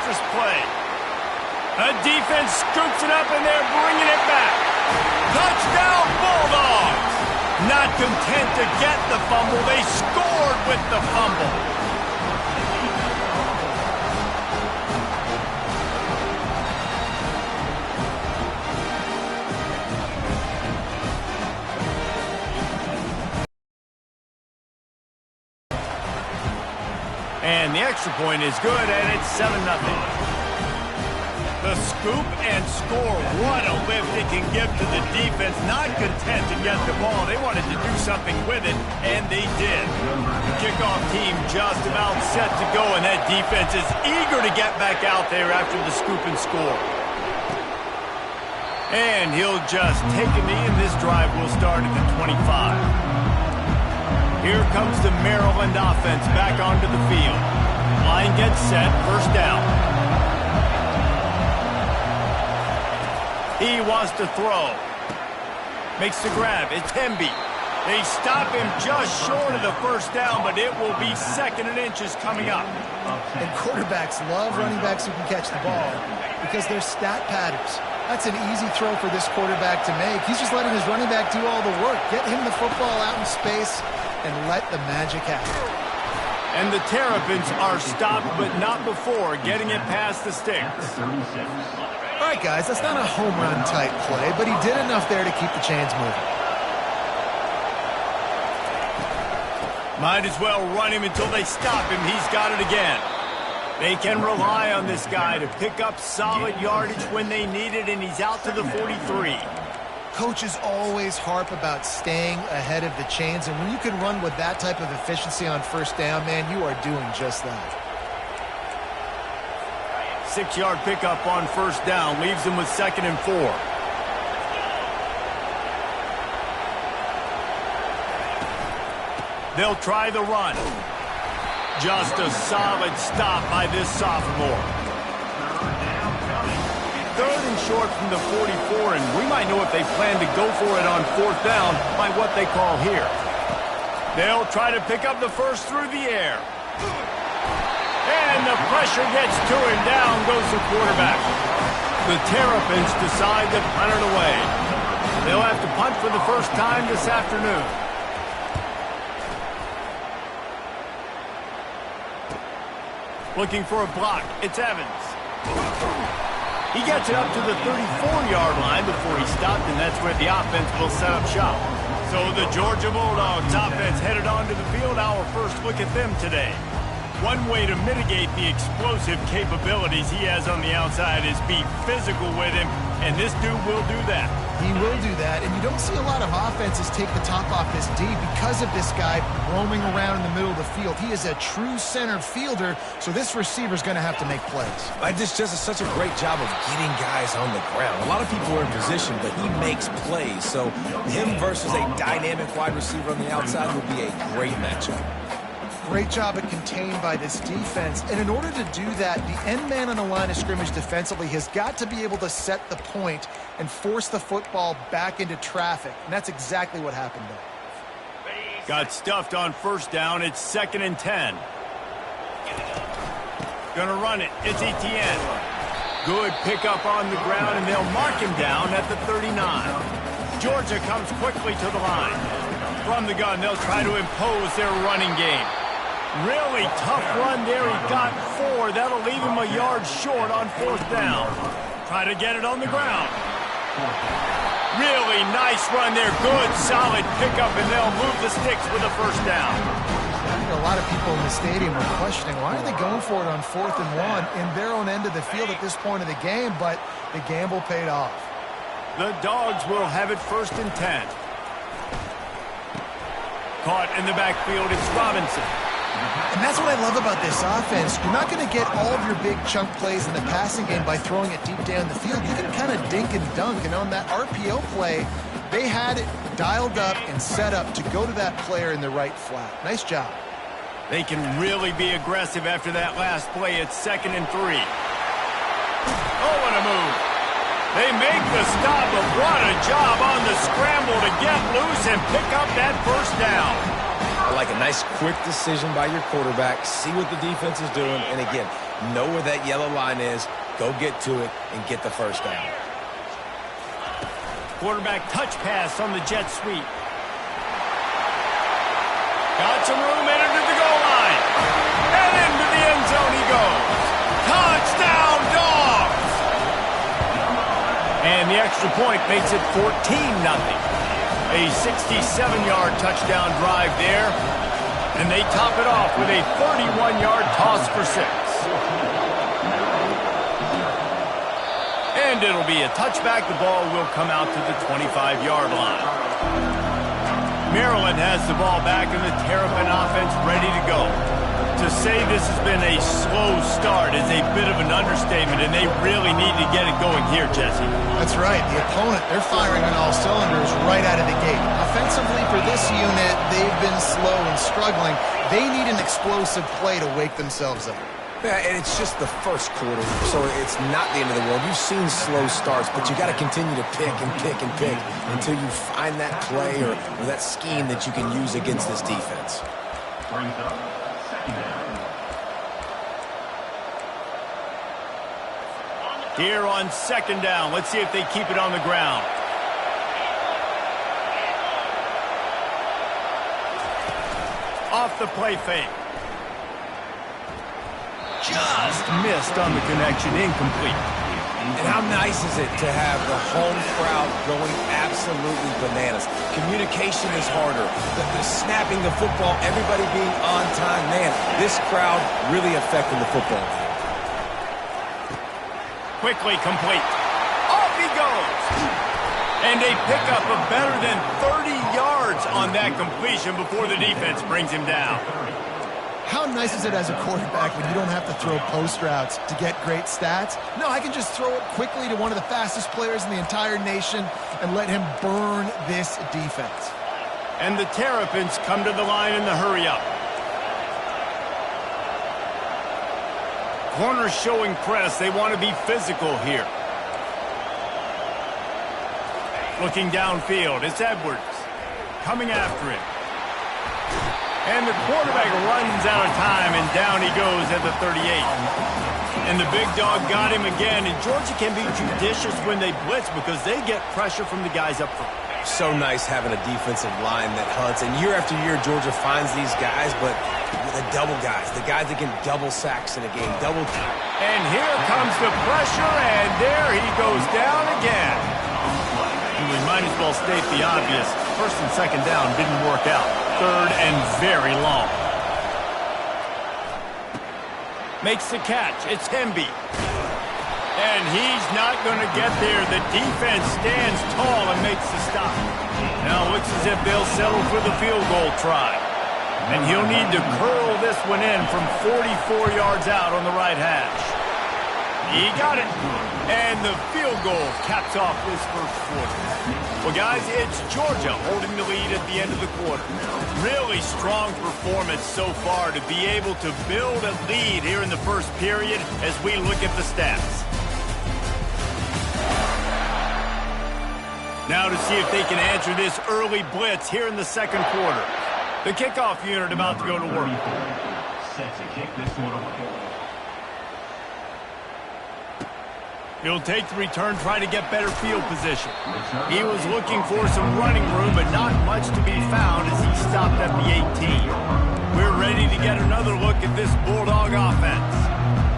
surface play. A defense scoops it up, and they're bringing it back. Touchdown, Bulldogs! Not content to get the fumble, they scored with the fumble. And the extra point is good, and it's 7-0. The scoop and score. What a lift it can give to the defense. Not content to get the ball. They wanted to do something with it, and they did. The kickoff team just about set to go, and that defense is eager to get back out there after the scoop and score. And he'll just take a knee, and this drive will start at the 25. Here comes the Maryland offense back onto the field. Line gets set, first down. He wants to throw. Makes the grab. It's Hemby. They stop him just short of the first down, but it will be 2nd and inches coming up. And quarterbacks love running backs who can catch the ball because they're stat patterns. That's an easy throw for this quarterback to make. He's just letting his running back do all the work. Get him the football out in space and let the magic happen. And the Terrapins are stopped, but not before getting it past the sticks. All right, guys, that's not a home run type play, but he did enough there to keep the chains moving. Might as well run him until they stop him. He's got it again. They can rely on this guy to pick up solid yardage when they need it, and he's out to the 43. Coaches always harp about staying ahead of the chains, and when you can run with that type of efficiency on first down, man, you are doing just that. 6-yard pickup on first down leaves them with 2nd and 4. They'll try the run. Just a solid stop by this sophomore. 3rd and short from the 44, and we might know if they plan to go for it on 4th down by what they call here. They'll try to pick up the first through the air. And the pressure gets to him. Down goes the quarterback. The Terrapins decide to punt it away. They'll have to punt for the first time this afternoon. Looking for a block. It's Evans. He gets it up to the 34-yard line before he stopped, and that's where the offense will set up shop. So the Georgia Bulldogs offense headed onto the field. Our first look at them today. One way to mitigate the explosive capabilities he has on the outside is be physical with him, and this dude will do that. He will do that, and you don't see a lot of offenses take the top off this D because of this guy roaming around in the middle of the field. He is a true center fielder, so this receiver's going to have to make plays. This just is such a great job of getting guys on the ground. A lot of people are in position, but he makes plays, so him versus a dynamic wide receiver on the outside will be a great matchup. Great job at contained by this defense. And in order to do that, the end man on the line of scrimmage defensively has got to be able to set the point and force the football back into traffic. And that's exactly what happened there. Got stuffed on first down. It's 2nd and 10. Gonna run it. It's Etienne. Good pickup on the ground, and they'll mark him down at the 39. Georgia comes quickly to the line. From the gun, they'll try to impose their running game. Really tough run there. He got 4. That'll leave him a yard short on 4th down. Try to get it on the ground. Really nice run there. Good, solid pickup, and they'll move the sticks with a first down. A lot of people in the stadium are questioning, why are they going for it on 4th and 1 in their own end of the field at this point of the game? But the gamble paid off. The Dogs will have it 1st and 10. Caught in the backfield, it's Robinson. And that's what I love about this offense. You're not going to get all of your big chunk plays in the passing game by throwing it deep down the field. You can kind of dink and dunk. And on that RPO play, they had it dialed up and set up to go to that player in the right flat. Nice job. They can really be aggressive after that last play. It's 2nd and 3. Oh, what a move. They make the stop, but what a job on the scramble to get loose and pick up that first down. I like a nice quick decision by your quarterback, see what the defense is doing, and again, Know where that yellow line is, go get to it, and get the first down. Quarterback touch pass on the jet sweep. Got some room, entered to the goal line. And into the end zone he goes. Touchdown, Dogs! And the extra point makes it 14-0. A 67-yard touchdown drive there. And they top it off with a 31-yard toss for 6. And it'll be a touchback. The ball will come out to the 25-yard line. Maryland has the ball back and the Terrapin offense ready to go. To say this has been a slow start is a bit of an understatement, and they really need to get it going here, Jesse. That's right. The opponent, they're firing on all cylinders right out of the gate. Offensively for this unit, they've been slow and struggling. They need an explosive play to wake themselves up. Yeah, and it's just the first quarter, so it's not the end of the world. You've seen slow starts, but you got to continue to pick and pick and pick until you find that play or that scheme that you can use against this defense. Here on second down, let's see if they keep it on the ground. Off the play fake. Just missed on the connection, incomplete. And how nice is it to have the home crowd going absolutely bananas? Communication is harder. The snapping the football, everybody being on time. Man, this crowd really affecting the football. Quickly complete. Off he goes. And a pickup of better than 30 yards on that completion before the defense brings him down. How nice is it as a quarterback when you don't have to throw post routes to get great stats? No, I can just throw it quickly to one of the fastest players in the entire nation and let him burn this defense. And the Terrapins come to the line in the hurry-up. Corners showing press. They want to be physical here. Looking downfield, it's Edwards coming after him. And the quarterback runs out of time, and down he goes at the 38. And the big dog got him again, and Georgia can be judicious when they blitz because they get pressure from the guys up front. So nice having a defensive line that hunts. And year after year, Georgia finds these guys, but the double guys, the guys that can double sacks in a game, double. And here comes the pressure, and there he goes down again. We might as well state the obvious. First and second down didn't work out. Third and very long. Makes the catch. It's Hemby. And he's not going to get there. The defense stands tall and makes the stop. Now it looks as if they'll settle for the field goal try. And he'll need to curl this one in from 44 yards out on the right hash. He got it. And the field goal caps off this first quarter. Well, guys, it's Georgia holding the lead at the end of the quarter. Really strong performance so far to be able to build a lead here in the first period as we look at the stats. Now to see if they can answer this early blitz here in the second quarter. The kickoff unit about to go to work. Set to kick this one away. He'll take the return, try to get better field position. He was looking for some running room, but not much to be found as he stopped at the 18. We're ready to get another look at this Bulldog offense.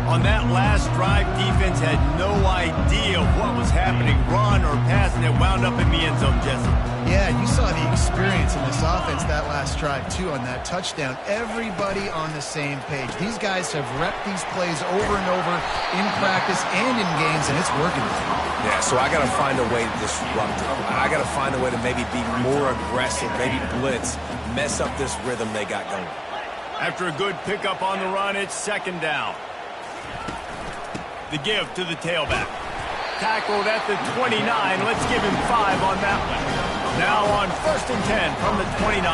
On that last drive, defense had no idea what was happening, run or pass, and it wound up in the end zone, Jesse. Yeah, you saw the experience in this offense that last drive, too, on that touchdown. Everybody on the same page. These guys have repped these plays over and over in practice and in games, and it's working. Yeah, so I got to find a way to disrupt it. I got to find a way to maybe be more aggressive, maybe blitz, mess up this rhythm they got going. After a good pickup on the run, it's second down. The give to the tailback. Tackled at the 29. Let's give him 5 on that one. Now on 1st and 10 from the 29.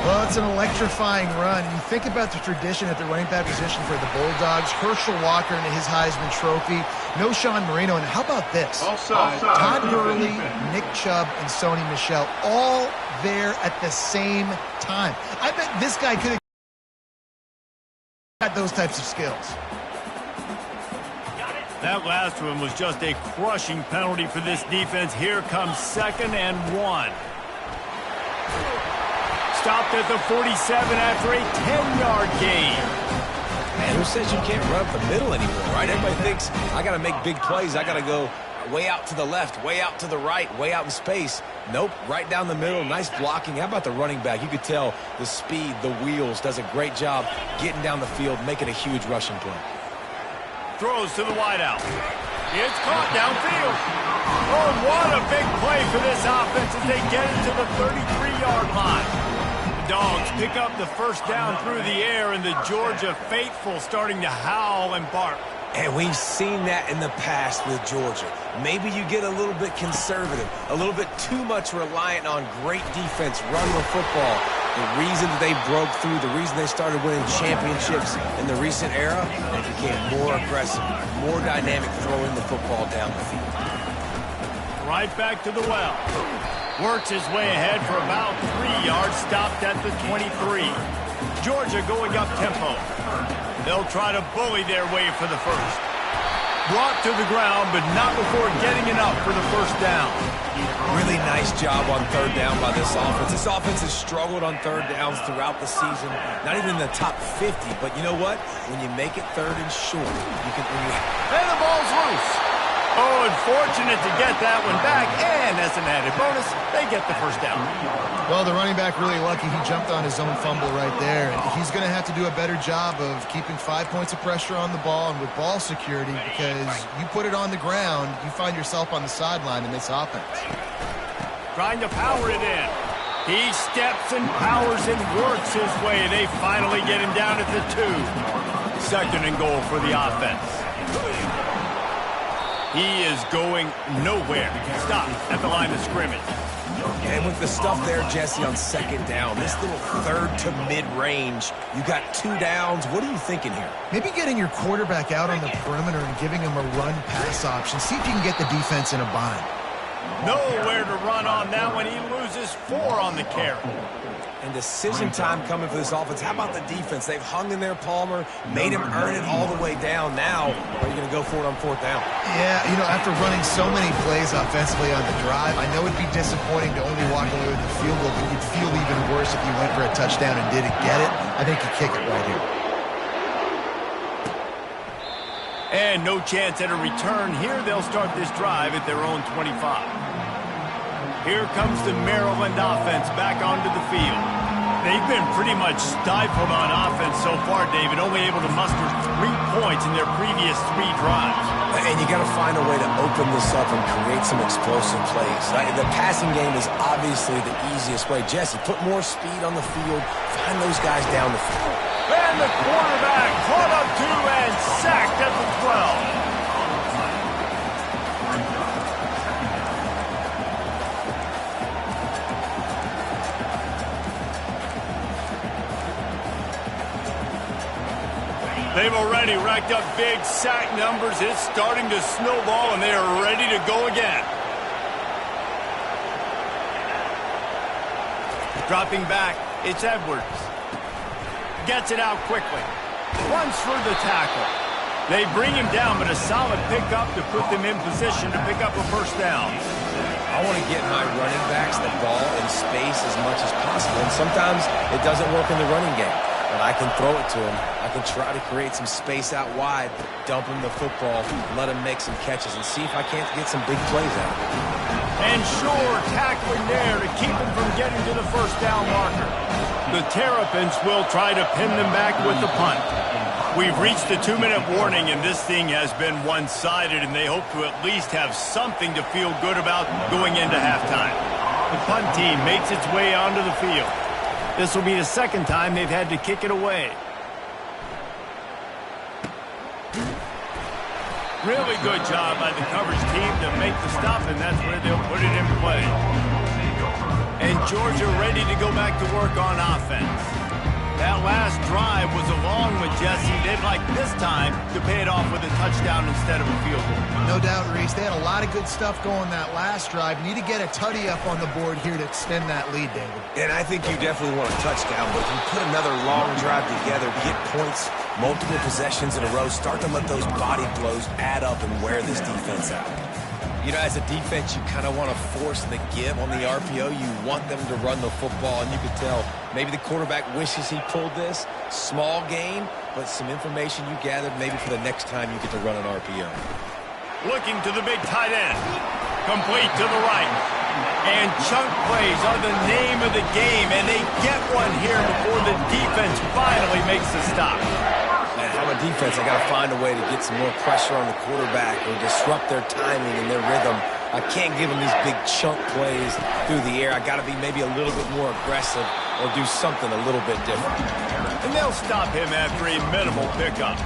Well, it's an electrifying run. You think about the tradition at the running back position for the Bulldogs. Herschel Walker into his Heisman Trophy. No Sean Marino. And how about this? Offside. Todd Gurley, Nick Chubb, and Sony Michel all there at the same time. I bet this guy could have had those types of skills. That last one was just a crushing penalty for this defense. Here comes 2nd and 1. Stopped at the 47 after a 10-yard gain. Man, who says you can't run up the middle anymore, right? Everybody thinks, I got to make big plays. I got to go way out to the left, way out to the right, way out in space. Nope, right down the middle. Nice blocking. How about the running back? You could tell the speed, the wheels, does a great job getting down the field, making a huge rushing play. Throws to the wideout. It's caught downfield. Oh, what a big play for this offense as they get it to the 33-yard line. The Dogs pick up the first down through the air, and the Georgia faithful starting to howl and bark. And we've seen that in the past with Georgia. Maybe you get a little bit conservative, a little bit too much reliant on great defense, run the football. The reason that they broke through, the reason they started winning championships in the recent era, they became more aggressive, more dynamic throwing the football down the field. Right back to the well. Works his way ahead for about 3 yards, stopped at the 23. Georgia going up tempo. They'll try to bully their way for the first. Brought to the ground, but not before getting enough for the first down. Really nice job on 3rd down by this offense. This offense has struggled on 3rd downs throughout the season. Not even in the top 50, but you know what? When you make it 3rd and short, you can... And the ball's loose. Oh, unfortunate to get that one back, and as an added bonus, they get the first down. Well, the running back really lucky. He jumped on his own fumble right there, and he's going to have to do a better job of keeping 5 points of pressure on the ball and with ball security, because you put it on the ground, you find yourself on the sideline in this offense. Trying to power it in. He steps and powers and works his way. They finally get him down at the 2. 2nd and goal for the offense. He is going nowhere. Stop at the line of scrimmage. And with the stuff there, Jesse, on 2nd down, this little 3rd to mid-range, you got 2 downs. What are you thinking here? Maybe getting your quarterback out on the perimeter and giving him a run-pass option. See if you can get the defense in a bind. Nowhere to run on that one. He loses 4 on the carry. And decision time coming for this offense. How about the defense? They've hung in there, Palmer, made him earn it all the way down. Now, are you going to go for it on 4th down? Yeah, you know, after running so many plays offensively on the drive, I know it'd be disappointing to only walk away with the field goal, but you'd feel even worse if you went for a touchdown and didn't get it. I think you kick it right here. And no chance at a return here. They'll start this drive at their own 25. Here comes the Maryland offense back onto the field. They've been pretty much stifled on offense so far, David, only able to muster 3 points in their previous 3 drives. And you got to find a way to open this up and create some explosive plays. The passing game is obviously the easiest way. Jesse, put more speed on the field. Find those guys down the field. And the quarterback caught up to and sacked at the 12. They've already racked up big sack numbers. It's starting to snowball, and they are ready to go again. Dropping back, it's Edwards. Gets it out quickly. Runs for the tackle. They bring him down, but a solid pickup to put them in position to pick up a first down. I want to get my running backs the ball in space as much as possible, and sometimes it doesn't work in the running game. But I can throw it to him. I can try to create some space out wide, dump him the football, let him make some catches, and see if I can't get some big plays out of it. And sure, tackling there to keep him from getting to the first down marker. The Terrapins will try to pin them back with the punt. We've reached the 2-minute warning, and this thing has been one-sided, and they hope to at least have something to feel good about going into halftime. The punt team makes its way onto the field. This will be the 2nd time they've had to kick it away. Really good job by the coverage team to make the stop, and that's where they'll put it in play. And Georgia ready to go back to work on offense. That last drive was a long one, Jesse. They'd like this time to pay it off with a touchdown instead of a field goal. No doubt, Reese. They had a lot of good stuff going that last drive. Need to get a tutty up on the board here to extend that lead, David. And I think you definitely want a touchdown, but if you put another long drive together, get points, Multiple possessions in a row. Start to let those body blows add up and wear this defense out. You know, as a defense, you kind of want to force the give on the RPO. You want them to run the football, and you can tell maybe the quarterback wishes he pulled this. Small gain, but some information you gathered maybe for the next time you get to run an RPO. Looking to the big tight end. Complete to the right. And chunk plays are the name of the game, and they get one here before the defense finally makes the stop. Man, if I'm a defense, I got to find a way to get some more pressure on the quarterback or disrupt their timing and their rhythm. I can't give them these big chunk plays through the air. I got to be maybe a little bit more aggressive or do something a little bit different. And they'll stop him after a minimal pickup.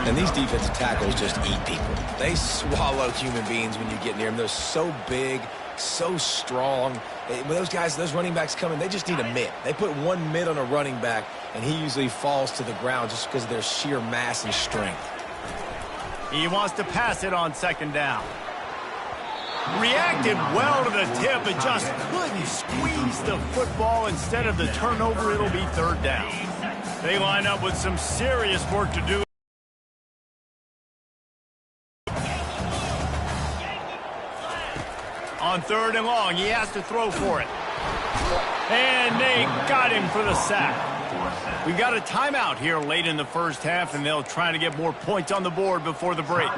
And these defensive tackles just eat people. They swallow human beings when you get near them. They're so big, so strong. When those guys, those running backs come in, they just need a mid. They put one mid on a running back, and he usually falls to the ground just because of their sheer mass and strength. He wants to pass it on second down. Reacted well to the tip, but just couldn't squeeze the football. Instead of the turnover, it'll be third down. They line up with some serious work to do. On third and long, he has to throw for it. And they got him for the sack. We've got a timeout here late in the first half, and they'll try to get more points on the board before the break.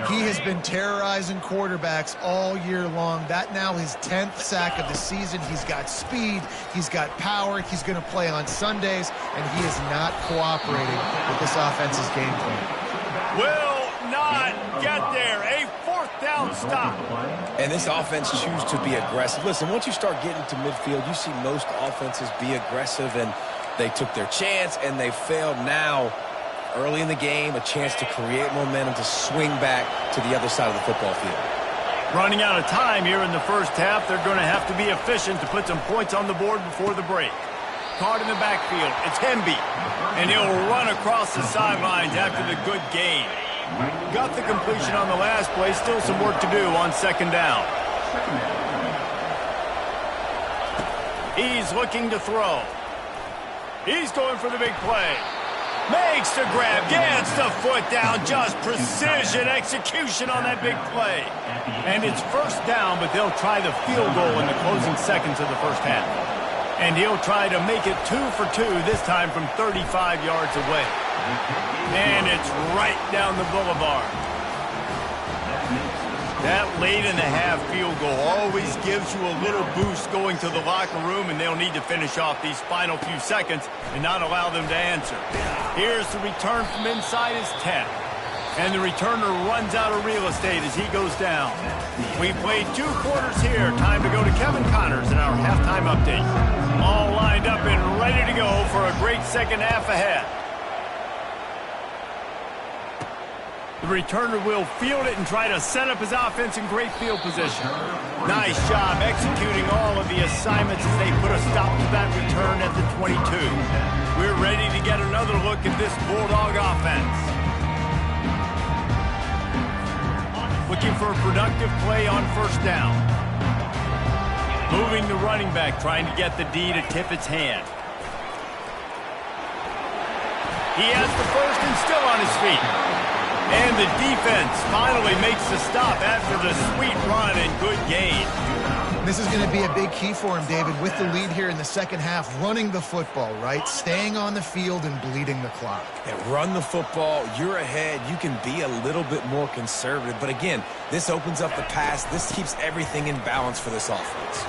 He has been terrorizing quarterbacks all year long. That now his 10th sack of the season. He's got speed. He's got power. He's going to play on Sundays, and he is not cooperating with this offense's game plan. Will not get there. A fourth down stop. And this offense chooses to be aggressive. Listen, once you start getting to midfield, you see most offenses be aggressive, and they took their chance, and they failed. Now, early in the game, a chance to create momentum to swing back to the other side of the football field. Running out of time here in the first half, they're going to have to be efficient to put some points on the board before the break. Caught in the backfield, it's Hemby, and he'll run across the sidelines after the good gain. Got the completion on the last play, still some work to do on second down. He's looking to throw. He's going for the big play. Makes the grab, gets the foot down, just precision execution on that big play. And it's first down, but they'll try the field goal in the closing seconds of the first half. And he'll try to make it 2 for 2, this time from 35 yards away. And it's right down the boulevard. That late-in-the-half field goal always gives you a little boost going to the locker room, and they'll need to finish off these final few seconds and not allow them to answer. Here's the return from inside his 10. And the returner runs out of real estate as he goes down. We played 2 quarters here. Time to go to Kevin Connors in our halftime update. All lined up and ready to go for a great second half ahead. The returner will field it and try to set up his offense in great field position. Nice job executing all of the assignments as they put a stop to that return at the 22. We're ready to get another look at this Bulldog offense. Looking for a productive play on first down. Moving the running back, trying to get the D to tip its hand. He has the first and still on his feet. And the defense finally makes the stop after the sweet run and good gain. This is going to be a big key for him, David, with the lead here in the second half, running the football, right? Staying on the field and bleeding the clock. Yeah, run the football. You're ahead. You can be a little bit more conservative. But again, this opens up the pass. This keeps everything in balance for this offense.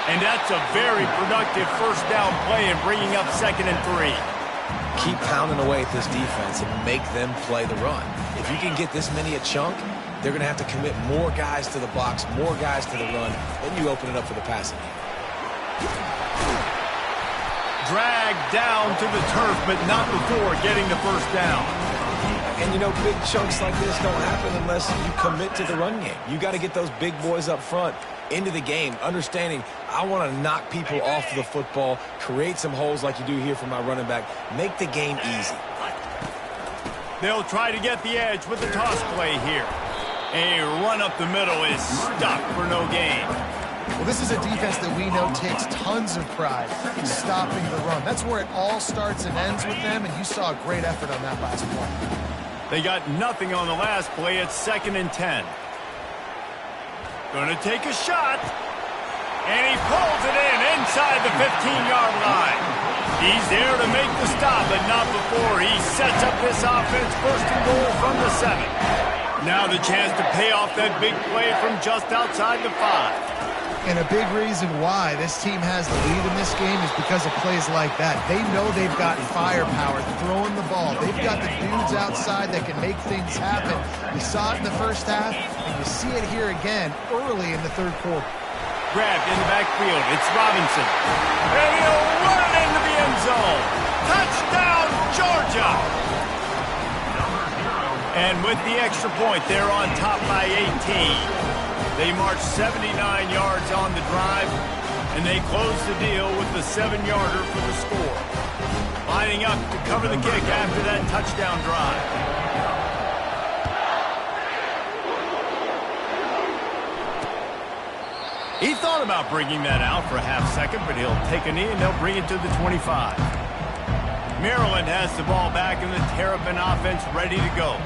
And that's a very productive first down play and bringing up 2nd and 3. Keep pounding away at this defense and make them play the run. If you can get this many a chunk, they're going to have to commit more guys to the box, more guys to the run, then you open it up for the passing. Dragged down to the turf, but not before getting the first down. And, you know, big chunks like this don't happen unless you commit to the run game. You got to get those big boys up front into the game, understanding I want to knock people off the football, create some holes like you do here for my running back, make the game easy. They'll try to get the edge with the toss play here. A run up the middle is stuck for no gain. Well, this is a defense that we know takes tons of pride in stopping the run. That's where it all starts and ends with them, and you saw a great effort on that last play. They got nothing on the last play. It's 2nd and 10. Gonna take a shot. And he pulls it in inside the 15-yard line. He's there to make the stop, but not before he sets up this offense 1st and goal from the 7. Now the chance to pay off that big play from just outside the 5. And a big reason why this team has the lead in this game is because of plays like that. They know they've got firepower throwing the ball. They've got the dudes outside that can make things happen. You saw it in the first half, and you see it here again early in the 3rd quarter. Grabbed in the backfield. It's Robinson. And he'll run it into the end zone. Touchdown, Georgia! And with the extra point, they're on top by 18. They march 79 yards on the drive, and they close the deal with the 7-yarder for the score. Lining up to cover the kick after that touchdown drive. He thought about bringing that out for a half second, but he'll take a knee and they'll bring it to the 25. Maryland has the ball back and the Terrapin offense ready to go.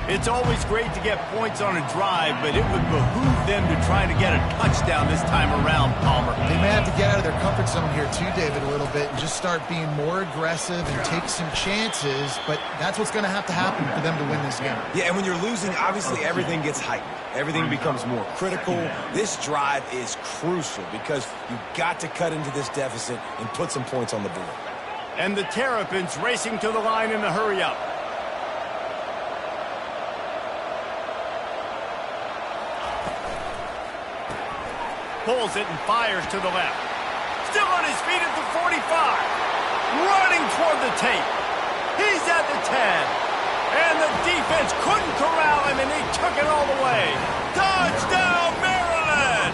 It's always great to get points on a drive, but it would behoove them to try to get a touchdown this time around, Palmer. They may have to get out of their comfort zone here too, David, a little bit and just start being more aggressive and take some chances, but that's what's going to happen for them to win this game. Yeah, and when you're losing, obviously everything gets heightened. Everything becomes more critical. This drive is crucial because you've got to cut into this deficit and put some points on the board. And the Terrapins racing to the line in the hurry-up. Pulls it and fires to the left. Still on his feet at the 45. Running toward the tape. He's at the 10. And the defense couldn't corral him, and he took it all the way. Touchdown, Maryland!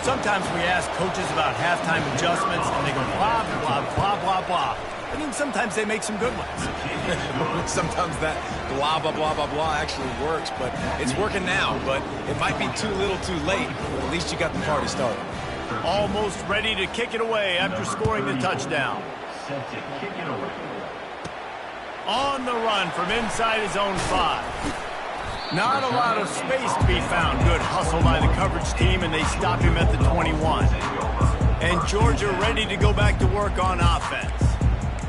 Sometimes we ask coaches about halftime adjustments, and they go blah, blah, blah, blah, blah. I mean, sometimes they make some good ones. Sometimes that blah, blah, blah, blah, blah actually works, but it's working now. But it might be too little too late, but at least you got the party started. Almost ready to kick it away after scoring the touchdown. Set to kick it away. On the run from inside his own 5. Not a lot of space to be found. Good hustle by the coverage team, and they stop him at the 21. And Georgia ready to go back to work on offense.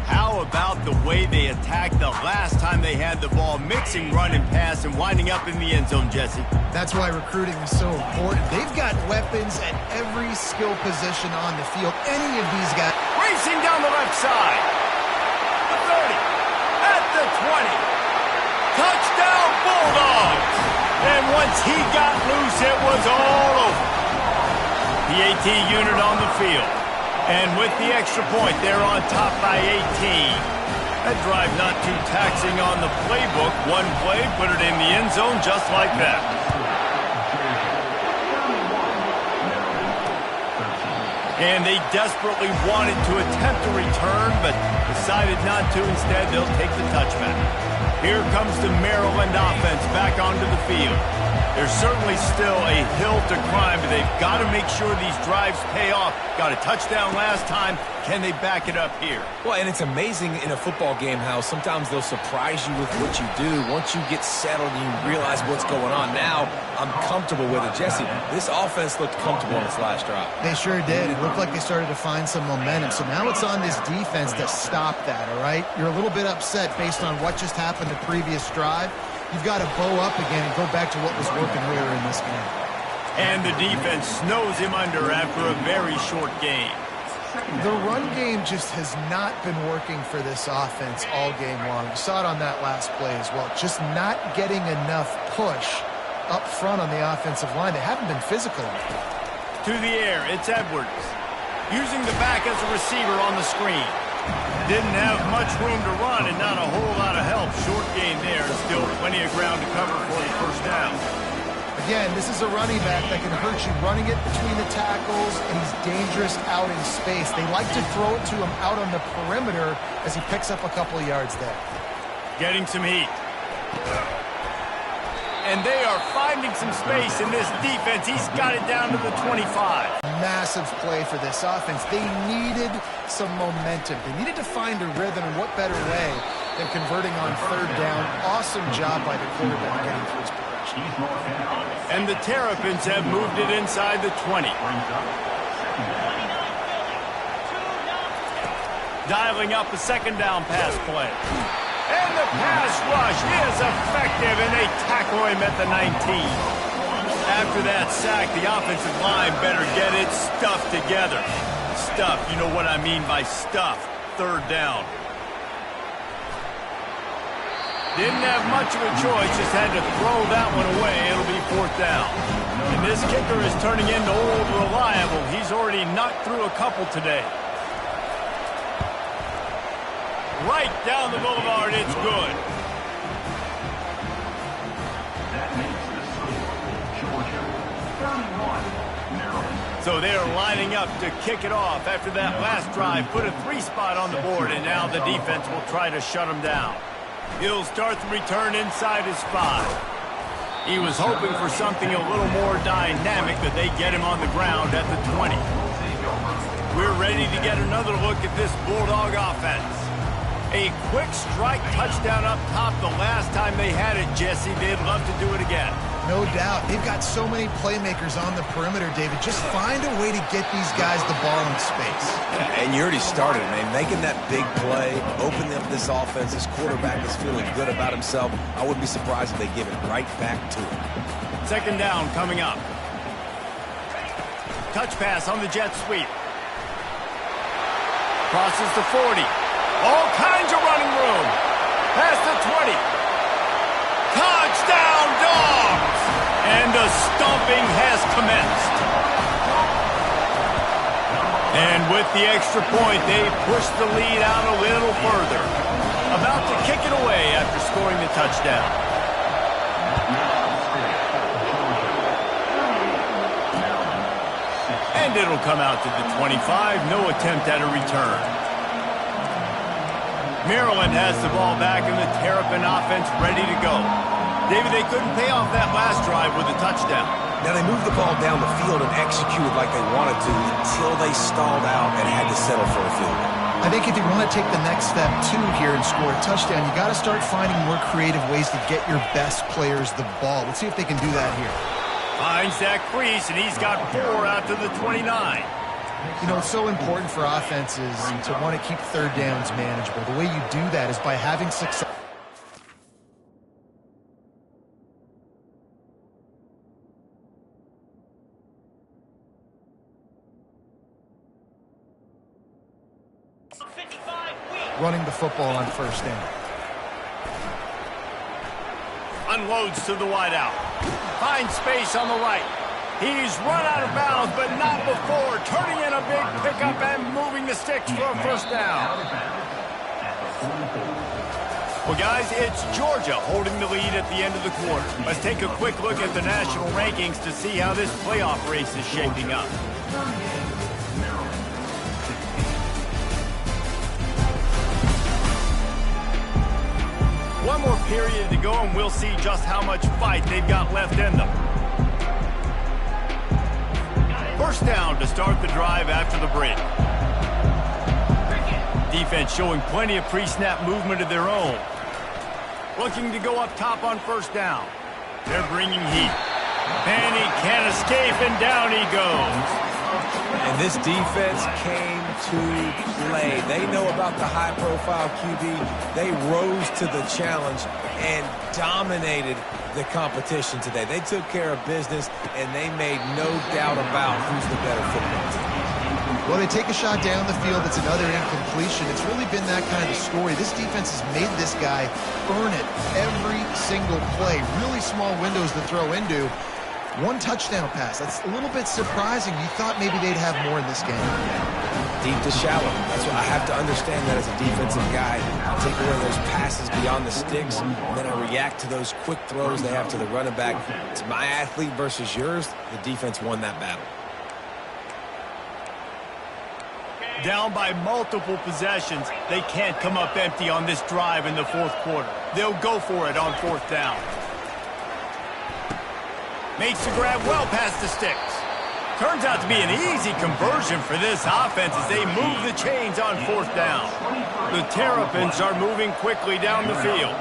How about the way they attacked the last time they had the ball, mixing run and pass and winding up in the end zone, Jesse? That's why recruiting is so important. They've got weapons at every skill position on the field. Any of these guys. Racing down the left side. The 30. At the 20. Touchdown, Bulldogs! And once he got loose, it was all over. The AT unit on the field. And with the extra point, they're on top by 18. That drive not too taxing on the playbook. One play, put it in the end zone just like that. And they desperately wanted to attempt a return, but decided not to. Instead, they'll take the touchback. Here comes the Maryland offense back onto the field. There's certainly still a hill to climb, but they've got to make sure these drives pay off. Got a touchdown last time. Can they back it up here? Well, and it's amazing in a football game how sometimes they'll surprise you with what you do. Once you get settled and you realize what's going on, now I'm comfortable with it. Jesse, this offense looked comfortable on its last drive. They sure did. It looked like they started to find some momentum. So now it's on this defense to stop that, all right? You're a little bit upset based on what just happened the previous drive. You've got to bow up again and go back to what was working earlier in this game. And the defense snows him under after a very short game. The run game just has not been working for this offense all game long. You saw it on that last play as well. Just not getting enough push up front on the offensive line. They haven't been physical enough. To the air, it's Edwards. Using the back as a receiver on the screen. Didn't have much room to run and not a whole lot of help. Short gain there. Still plenty of ground to cover for the first down. Again, this is a running back that can hurt you running it between the tackles, and he's dangerous out in space. They like to throw it to him out on the perimeter as he picks up a couple of yards there. Getting some heat. And they are finding some space in this defense. He's got it down to the 25. Massive play for this offense. They needed some momentum. They needed to find a rhythm, and what better way than converting on third down. Awesome job by the quarterback getting through his progression. And the Terrapins have moved it inside the 20. Dialing up a second down pass play. And the pass rush is effective, and they tackle him at the 19. After that sack, the offensive line better get its stuff together. Stuff, you know what I mean by stuff. Third down. Didn't have much of a choice, just had to throw that one away. It'll be fourth down. And this kicker is turning into old reliable. He's already knocked through a couple today. Right down the boulevard, it's good. So they are lining up to kick it off after that last drive. Put a 3-spot on the board, and now the defense will try to shut them down. He'll start the return inside his 5. He was hoping for something a little more dynamic, but they get him on the ground at the 20. We're ready to get another look at this Bulldog offense. A quick strike touchdown up top the last time they had it, Jesse. They'd love to do it again. No doubt. They've got so many playmakers on the perimeter, David. Just find a way to get these guys the ball in space. And you already started, man. Making that big play, opening up this offense. This quarterback is feeling good about himself. I wouldn't be surprised if they give it right back to him. Second down coming up. Touch pass on the jet sweep. Crosses the 40. All kinds of running room. Past the 20. Touchdown, Dogs! And the stomping has commenced. And with the extra point, they push the lead out a little further. About to kick it away after scoring the touchdown. And it'll come out to the 25. No attempt at a return. Maryland has the ball back and the Terrapin offense ready to go. David, they couldn't pay off that last drive with a touchdown. Now they moved the ball down the field and executed like they wanted to until they stalled out and had to settle for a field goal. I think if you want to take the next step, too, here and score a touchdown, you got to start finding more creative ways to get your best players the ball. Let's see if they can do that here. Finds that crease, and he's got 4 out to the 29. You know, it's so important for offenses to want to keep third downs manageable. The way you do that is by having success. Running the football on first down. Unloads to the wideout. Finds space on the right. He's run out of bounds, but not before. Turning in a big pickup and moving the sticks for a first down. Well, guys, it's Georgia holding the lead at the end of the quarter. Let's take a quick look at the national rankings to see how this playoff race is shaping up. One more period to go, and we'll see just how much fight they've got left in them. First down to start the drive after the break. Defense showing plenty of pre-snap movement of their own. Looking to go up top on first down. They're bringing heat. And he can't escape, and down he goes. And this defense came to play. They know about the high-profile QB. They rose to the challenge and dominated the competition today. They took care of business, and they made no doubt about who's the better football team. Well, they take a shot down the field. It's another incompletion. It's really been that kind of story. This defense has made this guy earn it every single play. Really small windows to throw into. One touchdown pass. That's a little bit surprising. You thought maybe they'd have more in this game. Deep to shallow. That's what I have to understand that as a defensive guy. I take away those passes beyond the sticks, and then I react to those quick throws they have to the running back. It's my athlete versus yours. The defense won that battle. Down by multiple possessions. They can't come up empty on this drive in the fourth quarter. They'll go for it on fourth down. Makes the grab well past the sticks. Turns out to be an easy conversion for this offense as they move the chains on 4th down. The Terrapins are moving quickly down the field.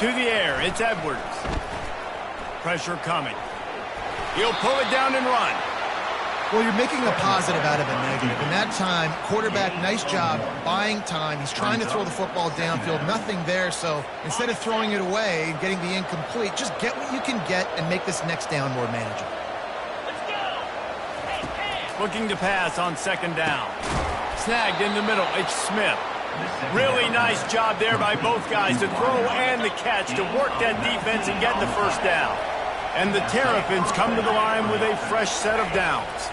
To the air, it's Edwards. Pressure coming. He'll pull it down and run. Well, you're making a positive out of a negative. In that time, quarterback, nice job buying time. He's trying to throw the football downfield. Nothing there, so instead of throwing it away and getting the incomplete, just get what you can get and make this next down more manageable. Looking to pass on 2nd down. Snagged in the middle, it's Smith. Really nice job there by both guys to throw and the catch to work that defense and get the 1st down. And the Terrapins come to the line with a fresh set of downs.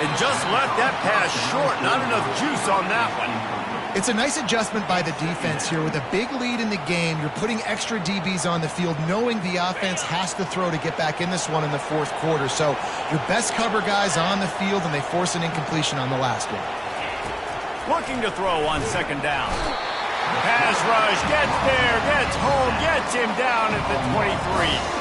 And just left that pass short. Not enough juice on that one. It's a nice adjustment by the defense here. With a big lead in the game, you're putting extra DBs on the field, knowing the offense has to throw to get back in this one in the 4th quarter. So your best cover guys on the field, and they force an incompletion on the last one. Looking to throw on 2nd down. Pass rush, gets there, gets home, gets him down at the 23.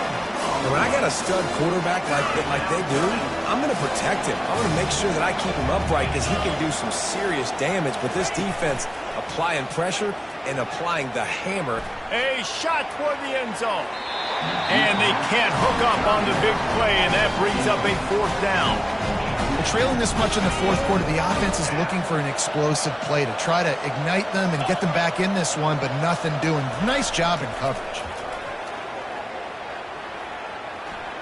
When I got a stud quarterback like they do, I'm going to protect him. I want to make sure that I keep him upright because he can do some serious damage. But this defense applying pressure and applying the hammer. A shot toward the end zone. And they can't hook up on the big play, and that brings up a 4th down. Well, trailing this much in the 4th quarter, the offense is looking for an explosive play to try to ignite them and get them back in this one, but nothing doing. Nice job in coverage.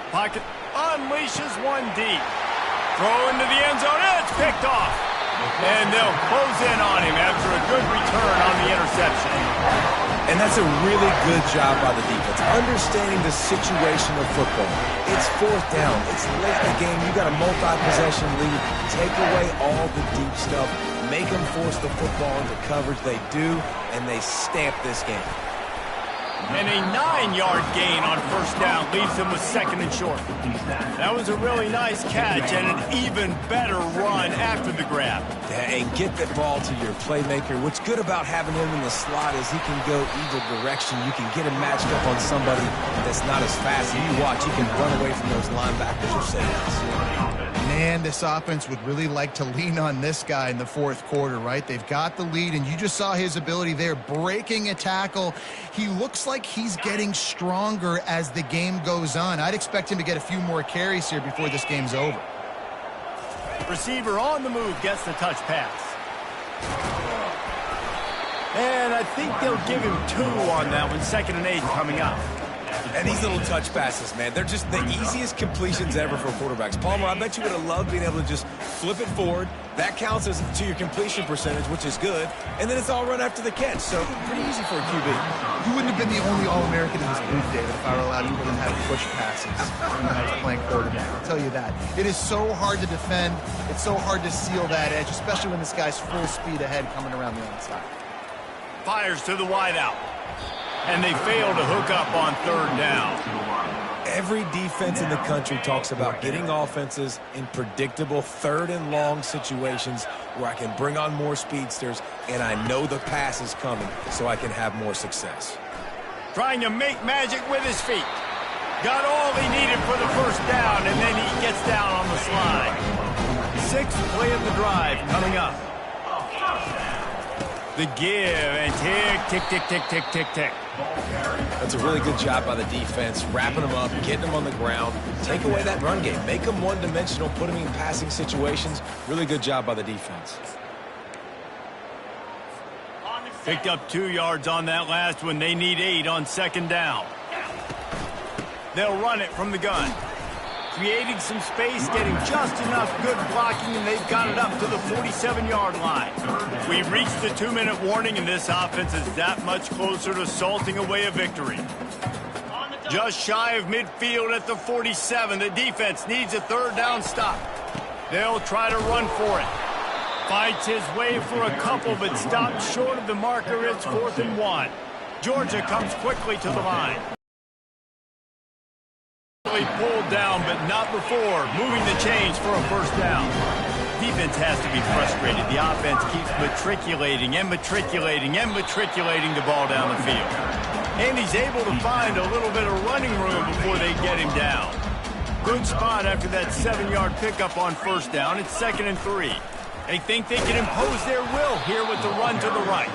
Pocket unleashes one deep. Throw into the end zone. It's picked off. And they'll close in on him after a good return on the interception. And that's a really good job by the defense, understanding the situation of football. It's 4th down. It's late in the game. You got a multi-possession lead. Take away all the deep stuff. Make them force the football into coverage. They do, and they stamp this game. And a 9-yard gain on 1st down leaves them with 2nd and short. That was a really nice catch and an even better run after the grab. And get the ball to your playmaker. What's good about having him in the slot is he can go either direction. You can get him matched up on somebody that's not as fast. And you watch, he can run away from those linebackers or safeties. Man, this offense would really like to lean on this guy in the 4th quarter, right? They've got the lead, and you just saw his ability there, breaking a tackle. He looks like he's getting stronger as the game goes on. I'd expect him to get a few more carries here before this game's over. Receiver on the move gets the touch pass. And I think they'll give him 2 on that one, 2nd and 8 coming up. And these little touch passes, man, they're just the easiest completions ever for quarterbacks. Palmer, I bet you would have loved being able to just flip it forward. That counts as to your completion percentage, which is good. And then it's all run after the catch, so pretty easy for a QB. You wouldn't have been the only All-American in this booth, David, if I were allowed people to have push passes when I was playing quarterback. I'll tell you that. It is so hard to defend. It's so hard to seal that edge, especially when this guy's full speed ahead coming around the outside. Fires to the wideout. And they fail to hook up on 3rd down. Every defense in the country talks about getting offenses in predictable 3rd and long situations where I can bring on more speedsters and I know the pass is coming so I can have more success. Trying to make magic with his feet. Got all he needed for the 1st down, and then he gets down on the slide. 6th play of the drive coming up. The give and tick, tick, tick, tick, tick, tick, tick. That's a really good job by the defense, wrapping them up, getting them on the ground. Take away that run game. Make them one-dimensional, put them in passing situations. Really good job by the defense. Picked up 2 yards on that last one. They need 8 on 2nd down. They'll run it from the gun. Creating some space, getting just enough good blocking, and they've got it up to the 47-yard line. We reached the 2-minute warning, and this offense is that much closer to salting away a victory. Just shy of midfield at the 47. The defense needs a 3rd down stop. They'll try to run for it. Fights his way for a couple, but stops short of the marker. It's 4th and 1. Georgia comes quickly to the line. Pulled down, but not before moving the chains for a 1st down. Defense has to be frustrated. The offense keeps matriculating and matriculating and matriculating the ball down the field. And he's able to find a little bit of running room before they get him down. Good spot after that 7-yard pickup on first down. It's 2nd and 3. They think they can impose their will here with the run to the right.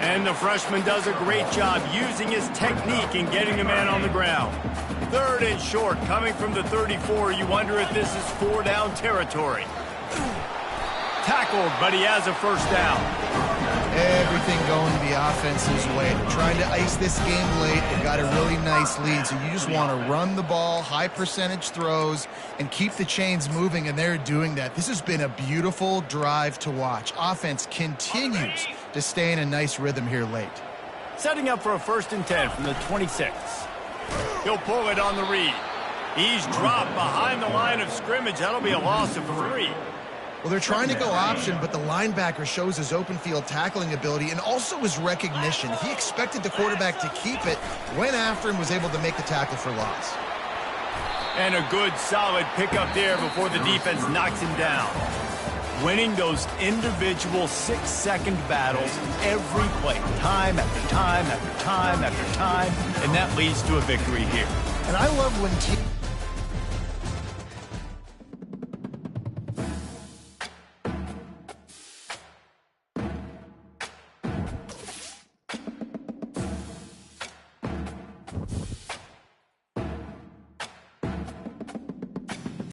And the freshman does a great job using his technique and getting the man on the ground. 3rd and short, coming from the 34. You wonder if this is 4-down territory. Tackled, but he has a first down. Everything going the offense's way. They're trying to ice this game late. They've got a really nice lead, so you just want to run the ball, high percentage throws, and keep the chains moving, and they're doing that. This has been a beautiful drive to watch. Offense continues to stay in a nice rhythm here late. Setting up for a 1st and 10 from the 26. He'll pull it on the read. He's dropped behind the line of scrimmage. That'll be a loss of 3. Well, they're trying to go option, but the linebacker shows his open field tackling ability and also his recognition. He expected the quarterback to keep it, went after him, was able to make the tackle for loss. And a good, solid pickup there before the defense knocks him down. Winning those individual 6-second battles every play, time after time after time after time, and that leads to a victory here. And I love when teams